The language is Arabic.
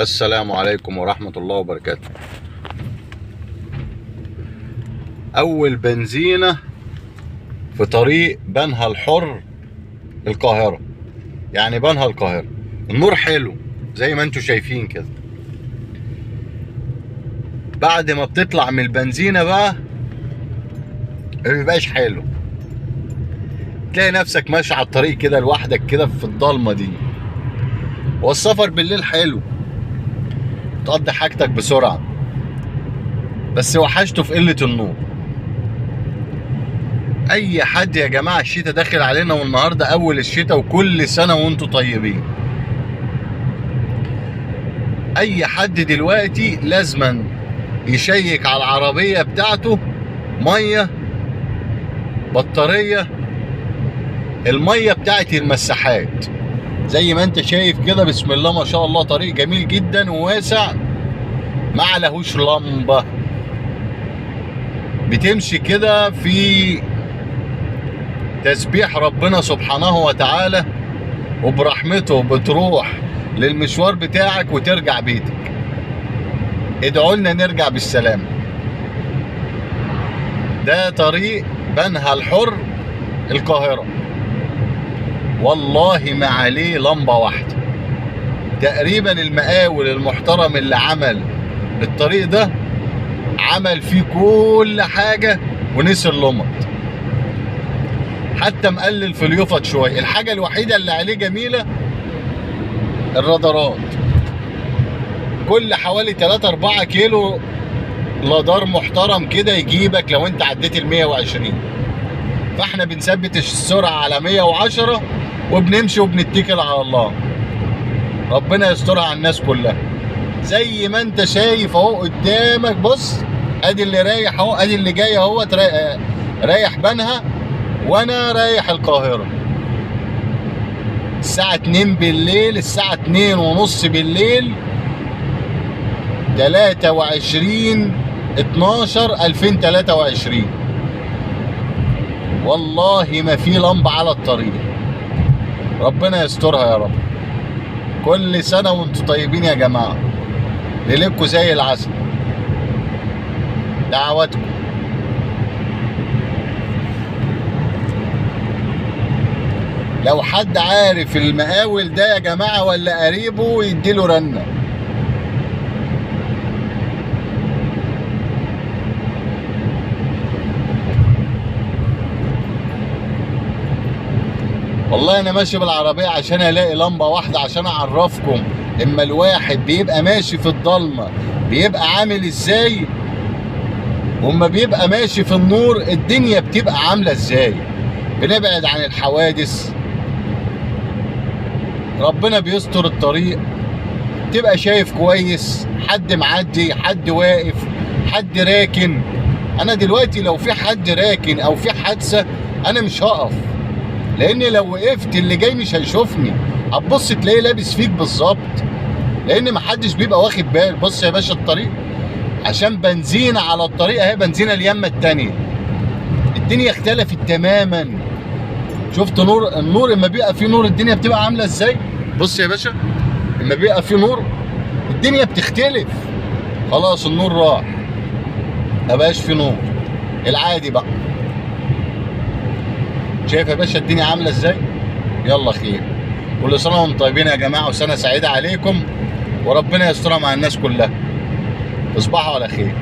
السلام عليكم ورحمة الله وبركاته. أول بنزينة في طريق بنها الحر القاهرة، يعني بنها القاهرة. النور حلو زي ما انتوا شايفين كده. بعد ما بتطلع من البنزينة بقى مبيبقاش حلو، تلاقي نفسك ماشي على الطريق كده لوحدك كده في الضلمة دي. والسفر بالليل حلو، تقضي حاجتك بسرعة، بس وحشته في قلة النور. اي حد يا جماعة، الشتاء داخل علينا والنهاردة اول الشتاء، وكل سنة وانتوا طيبين. اي حد دلوقتي لازما يشيك على العربية بتاعته، مية، بطارية، المية بتاعت المساحات. زي ما انت شايف كده، بسم الله ما شاء الله، طريق جميل جدا وواسع، ما عليهوش لمبة. بتمشي كده في تسبيح ربنا سبحانه وتعالى، وبرحمته بتروح للمشوار بتاعك وترجع بيتك. ادعوا لنا نرجع بالسلام. ده طريق بنها الحر القاهرة، والله ما عليه لمبة واحدة. تقريبا المقاول المحترم اللي عمل الطريق ده عمل فيه كل حاجة ونسي اللمط، حتى مقلل في اليفط شوية. الحاجة الوحيدة اللي عليه جميلة الرادارات، كل حوالي 3-4 كيلو رادار محترم كده يجيبك لو انت عديت ال 120. فاحنا بنثبت السرعة على 110 وبنمشي وبنتكل على الله. ربنا يسترها على الناس كلها. زي ما انت شايف اهو قدامك، بص، ادي اللي رايح اهو، ادي اللي جاي اهو، رايح بنها وانا رايح القاهرة. الساعة 2 بالليل، الساعة 2:30 بالليل، 23/12/2023. والله ما في لمبة على الطريق. ربنا يسترها يا رب. كل سنة وانتم طيبين يا جماعة، ليلكوا زي العسل. دعواتكم. لو حد عارف المقاول ده يا جماعة ولا قريبه يديله رنة. والله انا ماشي بالعربية عشان الاقي لمبة واحدة، عشان اعرفكم اما الواحد بيبقى ماشي في الضلمة بيبقى عامل ازاي، واما بيبقى ماشي في النور الدنيا بتبقى عاملة ازاي. بنبعد عن الحوادث، ربنا بيستر الطريق، تبقى شايف كويس، حد معدي، حد واقف، حد راكن. انا دلوقتي لو في حد راكن او في حادثة انا مش هقف، لان لو وقفت اللي جاي مش هيشوفني، هتبص تلاقيه لابس فيك بالظبط، لان محدش بيبقى واخد باله. بص يا باشا الطريق، عشان بنزينة على الطريق اهي، بنزينة اليمة التانية، الدنيا اختلفت تماما. شفت النور اما بيبقى فيه نور الدنيا بتبقى عاملة ازاي. بص يا باشا، اما بيبقى فيه نور الدنيا بتختلف. خلاص النور راح، مبقاش فيه نور، العادي بقى. شايف يا باشا الدنيا عاملة ازاي. يلا خير، كل سنة وانتم طيبين يا جماعة، وسنة سعيدة عليكم، وربنا يسترها مع الناس كلها. تصبحوا على خير.